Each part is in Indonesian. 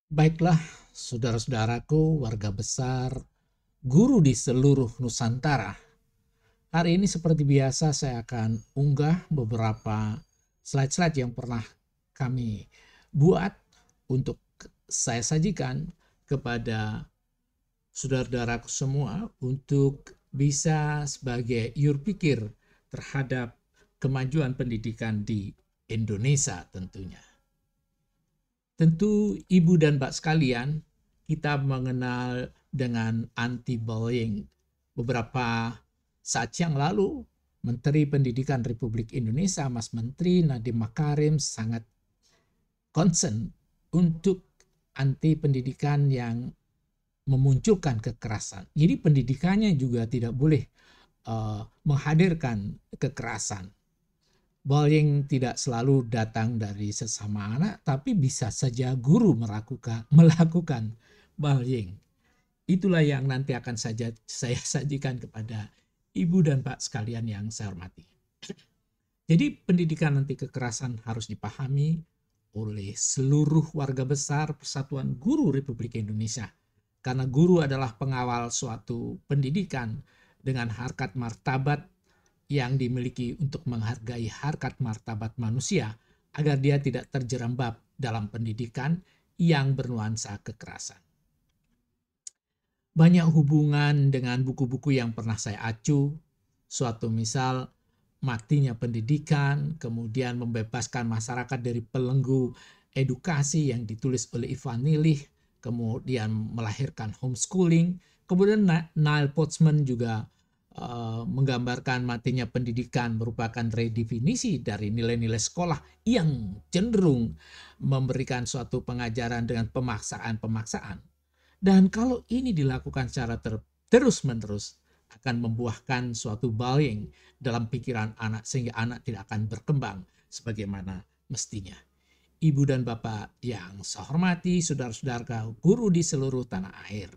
Baiklah, saudara-saudaraku, warga besar, guru di seluruh Nusantara. Hari ini seperti biasa saya akan unggah beberapa slide-slide yang pernah kami buat untuk saya sajikan kepada saudara-saudaraku semua untuk bisa sebagai iur pikir terhadap kemajuan pendidikan di Indonesia tentunya. Tentu ibu dan mbak sekalian, kita mengenal dengan anti-bullying. Beberapa saat yang lalu, Menteri Pendidikan Republik Indonesia, Mas Menteri Nadiem Makarim sangat concern untuk anti pendidikan yang memunculkan kekerasan. Jadi pendidikannya juga tidak boleh menghadirkan kekerasan. Bullying tidak selalu datang dari sesama anak, tapi bisa saja guru melakukan bullying. Itulah yang nanti akan saya sajikan kepada ibu dan pak sekalian yang saya hormati. Jadi pendidikan anti kekerasan harus dipahami oleh seluruh warga besar Persatuan Guru Republik Indonesia. Karena guru adalah pengawal suatu pendidikan dengan harkat martabat yang dimiliki untuk menghargai harkat martabat manusia agar dia tidak terjerembab dalam pendidikan yang bernuansa kekerasan. Banyak hubungan dengan buku-buku yang pernah saya acu, suatu misal matinya pendidikan, kemudian membebaskan masyarakat dari belenggu edukasi yang ditulis oleh Ivan Illich, kemudian melahirkan homeschooling, kemudian Neil Postman juga menggambarkan matinya pendidikan merupakan redefinisi dari nilai-nilai sekolah yang cenderung memberikan suatu pengajaran dengan pemaksaan-pemaksaan. Dan kalau ini dilakukan secara terus-menerus akan membuahkan suatu bullying dalam pikiran anak sehingga anak tidak akan berkembang sebagaimana mestinya. Ibu dan bapak yang saya hormati, saudara-saudara guru di seluruh tanah air.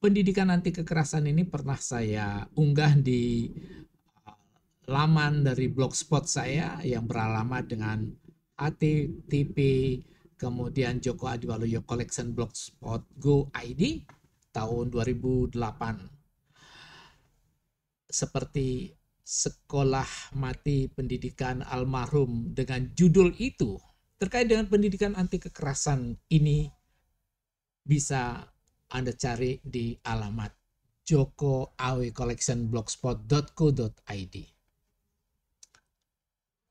Pendidikan anti kekerasan ini pernah saya unggah di laman dari blogspot saya yang beralamat dengan http kemudian Joko Adiwaluyo Collection Blogspot Go ID tahun 2008. Seperti Sekolah Mati Pendidikan Almarhum dengan judul itu terkait dengan pendidikan anti kekerasan ini bisa Anda cari di alamat jokoawecollectionblogspot.co.id.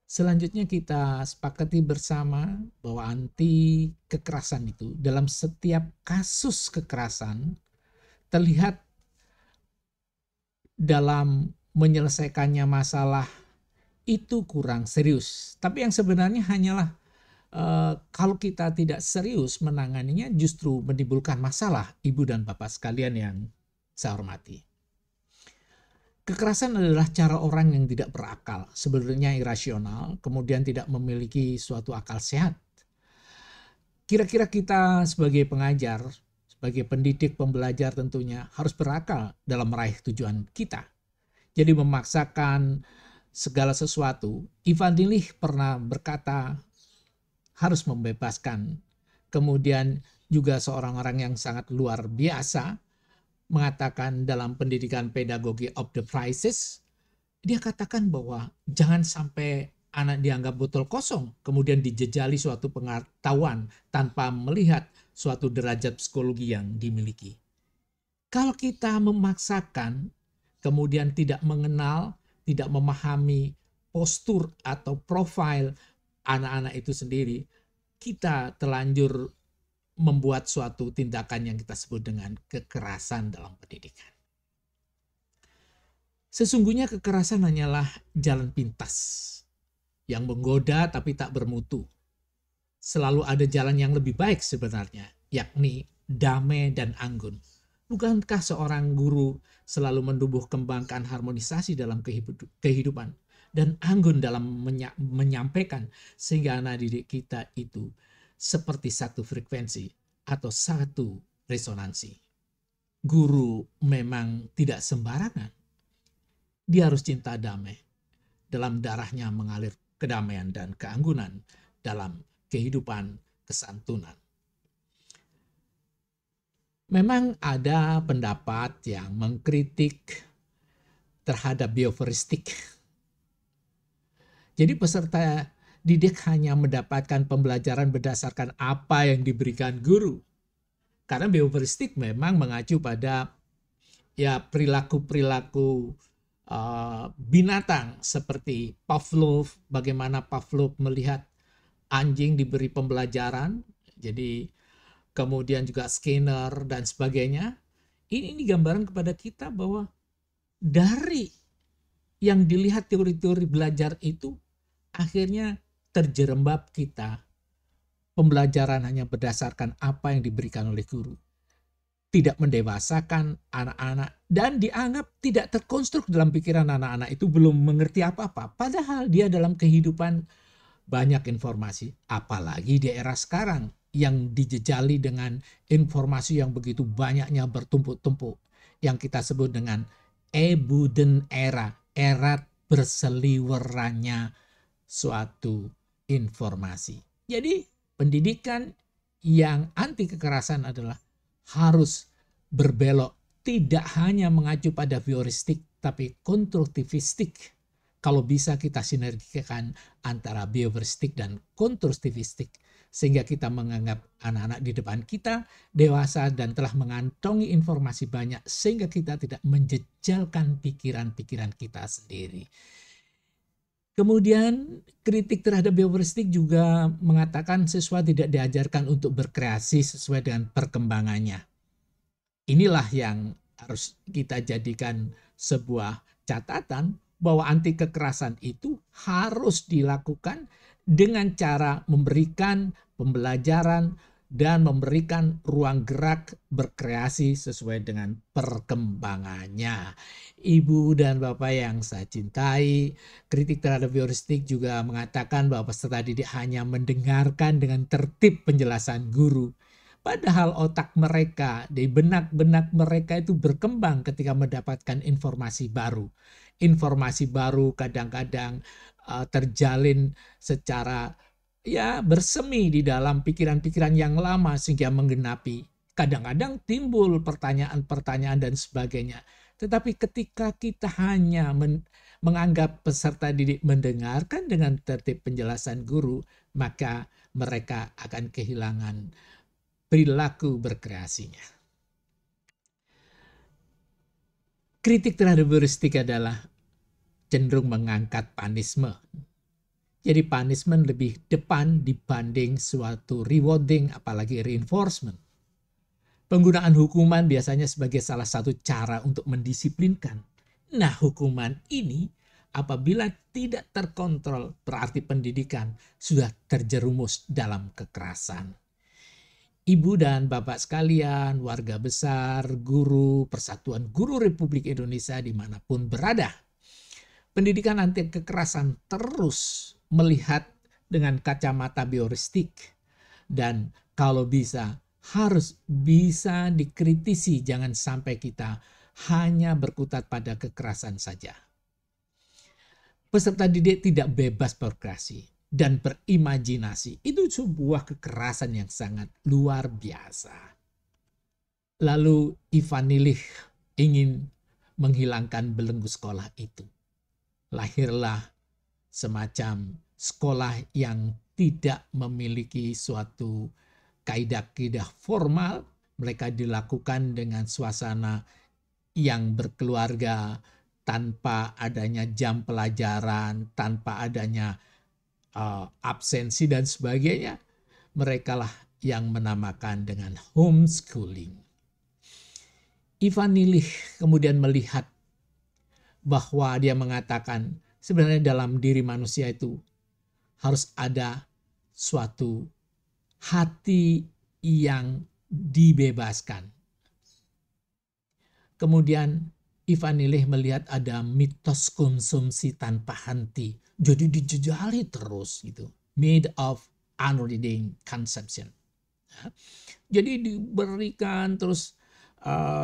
Selanjutnya kita sepakati bersama bahwa anti kekerasan itu dalam setiap kasus kekerasan terlihat dalam menyelesaikannya masalah itu kurang serius. Tapi yang sebenarnya hanyalah kalau kita tidak serius menanganinya justru menimbulkan masalah, ibu dan bapak sekalian yang saya hormati. Kekerasan adalah cara orang yang tidak berakal, sebenarnya irasional, kemudian tidak memiliki suatu akal sehat. Kira-kira kita sebagai pengajar, sebagai pendidik, pembelajar tentunya harus berakal dalam meraih tujuan kita. Jadi memaksakan segala sesuatu. Ivan Illich pernah berkata harus membebaskan. Kemudian juga seorang orang yang sangat luar biasa mengatakan dalam pendidikan pedagogi of the crisis, dia katakan bahwa jangan sampai anak dianggap botol kosong, kemudian dijejali suatu pengetahuan tanpa melihat suatu derajat psikologi yang dimiliki. Kalau kita memaksakan, kemudian tidak mengenal, tidak memahami postur atau profil anak-anak itu sendiri, kita telanjur membuat suatu tindakan yang kita sebut dengan kekerasan dalam pendidikan. Sesungguhnya kekerasan hanyalah jalan pintas yang menggoda tapi tak bermutu. Selalu ada jalan yang lebih baik sebenarnya, yakni damai dan anggun. Bukankah seorang guru selalu menumbuh kembangkan harmonisasi dalam kehidupan dan anggun dalam menyampaikan sehingga anak didik kita itu seperti satu frekuensi atau satu resonansi. Guru memang tidak sembarangan. Dia harus cinta damai. Dalam darahnya mengalir kedamaian dan keanggunan dalam kehidupan kesantunan. Memang ada pendapat yang mengkritik terhadap bioveristik. Jadi peserta didik hanya mendapatkan pembelajaran berdasarkan apa yang diberikan guru. Karena bioveristik memang mengacu pada ya perilaku-perilaku binatang seperti Pavlov, bagaimana Pavlov melihat anjing diberi pembelajaran, jadi kemudian juga Skinner dan sebagainya. Ini gambaran kepada kita bahwa dari yang dilihat teori-teori belajar itu akhirnya terjerembab kita. Pembelajaran hanya berdasarkan apa yang diberikan oleh guru. Tidak mendewasakan anak-anak dan dianggap tidak terkonstruk dalam pikiran anak-anak itu belum mengerti apa-apa. Padahal dia dalam kehidupan banyak informasi. Apalagi di era sekarang yang dijejali dengan informasi yang begitu banyaknya bertumpuk-tumpuk. Yang kita sebut dengan ebuden era. Era berseliwerannya suatu informasi. Jadi pendidikan yang anti kekerasan adalah harus berbelok, tidak hanya mengacu pada bioristik tapi konstruktivistik. Kalau bisa kita sinergikan antara bioveristik dan konstruktivistik sehingga kita menganggap anak-anak di depan kita dewasa dan telah mengantongi informasi banyak sehingga kita tidak menjejalkan pikiran-pikiran kita sendiri. Kemudian kritik terhadap bioveristik juga mengatakan siswa tidak diajarkan untuk berkreasi sesuai dengan perkembangannya. Inilah yang harus kita jadikan sebuah catatan bahwa anti kekerasan itu harus dilakukan dengan cara memberikan pembelajaran dan memberikan ruang gerak berkreasi sesuai dengan perkembangannya. Ibu dan Bapak yang saya cintai, kritik terhadap bioristik juga mengatakan bahwa peserta didik hanya mendengarkan dengan tertib penjelasan guru. Padahal otak mereka, di benak-benak mereka itu berkembang ketika mendapatkan informasi baru. Informasi baru kadang-kadang terjalin secara ya bersemi di dalam pikiran-pikiran yang lama sehingga menggenapi. Kadang-kadang timbul pertanyaan-pertanyaan dan sebagainya. Tetapi ketika kita hanya menganggap peserta didik mendengarkan dengan tertib penjelasan guru, maka mereka akan kehilangan perilaku berkreasinya. Kritik terhadap bioristik adalah cenderung mengangkat punishment. Jadi punishment lebih depan dibanding suatu rewarding apalagi reinforcement. Penggunaan hukuman biasanya sebagai salah satu cara untuk mendisiplinkan. Nah, hukuman ini apabila tidak terkontrol berarti pendidikan sudah terjerumus dalam kekerasan. Ibu dan Bapak sekalian, warga besar, guru, Persatuan Guru Republik Indonesia dimanapun berada. Pendidikan anti kekerasan terus melihat dengan kacamata bioristik. Dan kalau bisa, harus bisa dikritisi. Jangan sampai kita hanya berkutat pada kekerasan saja. Peserta didik tidak bebas berkreasi dan berimajinasi. Itu sebuah kekerasan yang sangat luar biasa. Lalu Ivan Illich ingin menghilangkan belenggu sekolah itu. Lahirlah semacam sekolah yang tidak memiliki suatu kaidah-kaidah formal. Mereka dilakukan dengan suasana yang berkeluarga, tanpa adanya jam pelajaran, tanpa adanya absensi dan sebagainya. Merekalah yang menamakan dengan homeschooling. Ivan Illich kemudian melihat bahwa dia mengatakan sebenarnya dalam diri manusia itu harus ada suatu hati yang dibebaskan. Kemudian Ivan Illich melihat ada mitos konsumsi tanpa henti. Jadi dijejali terus gitu. Made of unreading consumption. Jadi diberikan terus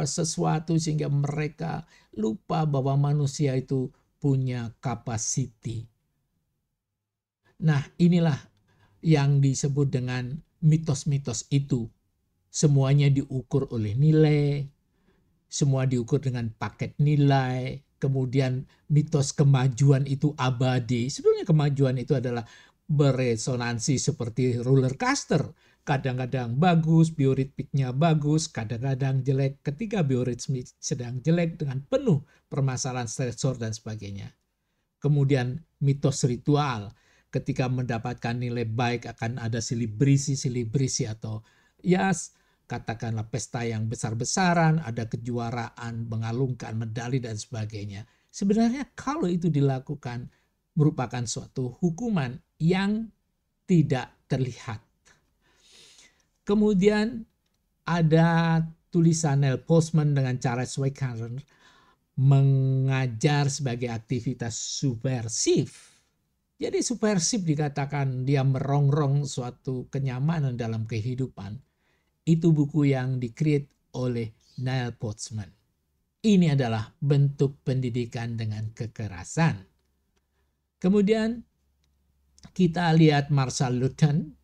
sesuatu sehingga mereka lupa bahwa manusia itu punya capacity. Nah, inilah yang disebut dengan mitos-mitos itu. semuanya diukur oleh nilai, semua diukur dengan paket nilai, kemudian mitos kemajuan itu abadi. Sebenarnya kemajuan itu adalah beresonansi seperti roller coaster. Kadang-kadang bagus, bioritmiknya bagus, kadang-kadang jelek. Ketika bioritmik sedang jelek dengan penuh permasalahan stresor dan sebagainya. Kemudian mitos ritual, ketika mendapatkan nilai baik akan ada selebrisi atau ya katakanlah pesta yang besar-besaran, ada kejuaraan, mengalungkan medali dan sebagainya. Sebenarnya kalau itu dilakukan merupakan suatu hukuman yang tidak terlihat. Kemudian ada tulisan Neil Postman dengan Charles Weicker mengajar sebagai aktivitas subversif. Jadi subversif dikatakan dia merongrong suatu kenyamanan dalam kehidupan. Itu buku yang di-create oleh Neil Postman. Ini adalah bentuk pendidikan dengan kekerasan. Kemudian kita lihat Marshall Luton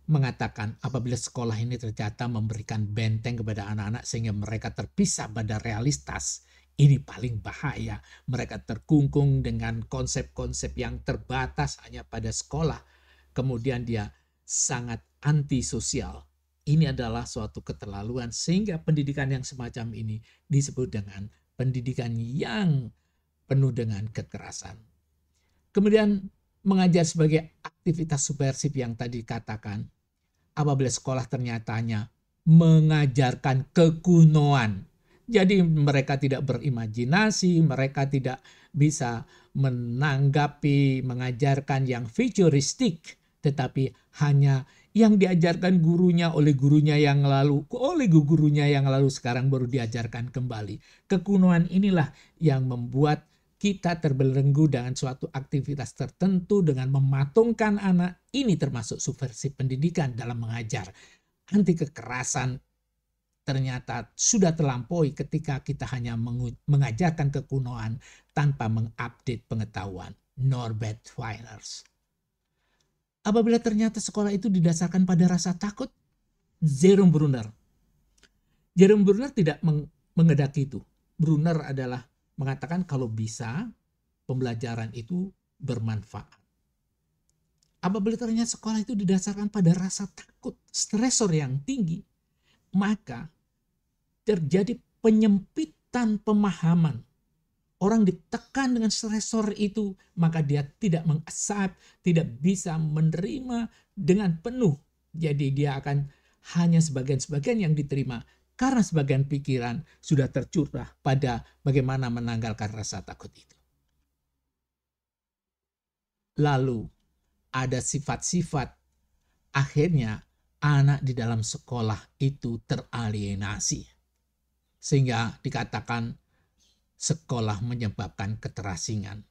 mengatakan apabila sekolah ini ternyata memberikan benteng kepada anak-anak sehingga mereka terpisah pada realitas, ini paling bahaya. Mereka terkungkung dengan konsep-konsep yang terbatas hanya pada sekolah. Kemudian dia sangat antisosial. Ini adalah suatu keterlaluan sehingga pendidikan yang semacam ini disebut dengan pendidikan yang penuh dengan kekerasan. Kemudian mengajar sebagai aktivitas subversif yang tadi dikatakan. Apabila sekolah ternyatanya mengajarkan kekunoan. Jadi mereka tidak berimajinasi, mereka tidak bisa menanggapi, mengajarkan yang futuristik, tetapi hanya yang diajarkan gurunya oleh gurunya yang lalu, sekarang baru diajarkan kembali. Kekunoan inilah yang membuat kita terbelenggu dengan suatu aktivitas tertentu dengan mematungkan anak. Ini termasuk subversif pendidikan dalam mengajar. Anti kekerasan ternyata sudah terlampaui ketika kita hanya mengajarkan kekunoan tanpa mengupdate pengetahuan. Norbert Wiener. Apabila ternyata sekolah itu didasarkan pada rasa takut, Jerome Bruner tidak mengedaki itu. Bruner adalah mengatakan kalau bisa pembelajaran itu bermanfaat. Apabila ternyata sekolah itu didasarkan pada rasa takut, stresor yang tinggi, maka terjadi penyempitan pemahaman. Orang ditekan dengan stresor itu, maka dia tidak mengaccept, tidak bisa menerima dengan penuh. Jadi dia akan hanya sebagian-sebagian yang diterima, karena sebagian pikiran sudah tercurah pada bagaimana menanggalkan rasa takut itu. Lalu ada sifat-sifat akhirnya anak di dalam sekolah itu teralienasi. Sehingga dikatakan sekolah menyebabkan keterasingan.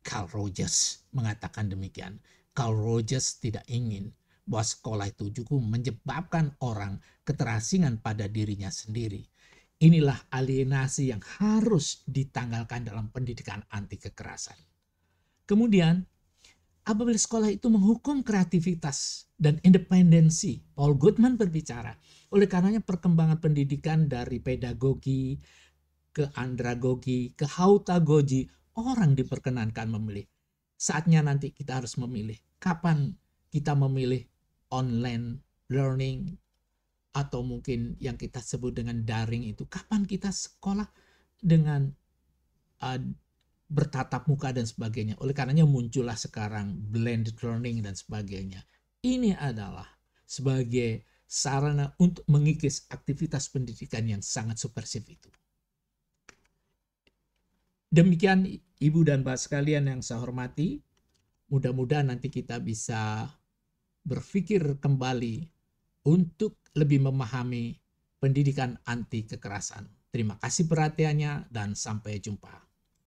Carl Rogers mengatakan demikian. Carl Rogers tidak ingin bahwa sekolah itu juga menyebabkan orang keterasingan pada dirinya sendiri. Inilah alienasi yang harus ditanggalkan dalam pendidikan anti kekerasan. Kemudian, apabila sekolah itu menghukum kreativitas dan independensi, Paul Goodman berbicara, oleh karenanya perkembangan pendidikan dari pedagogi ke andragogi, ke hautagogi, orang diperkenankan memilih. Saatnya nanti kita harus memilih. Kapan kita memilih online learning atau mungkin yang kita sebut dengan daring itu. Kapan kita sekolah dengan bertatap muka dan sebagainya. Oleh karenanya muncullah sekarang blended learning dan sebagainya. Ini adalah sebagai sarana untuk mengikis aktivitas pendidikan yang sangat subversif itu. Demikian Ibu dan Bapak sekalian yang saya hormati. Mudah-mudahan nanti kita bisa berpikir kembali untuk lebih memahami pendidikan anti kekerasan. Terima kasih perhatiannya dan sampai jumpa.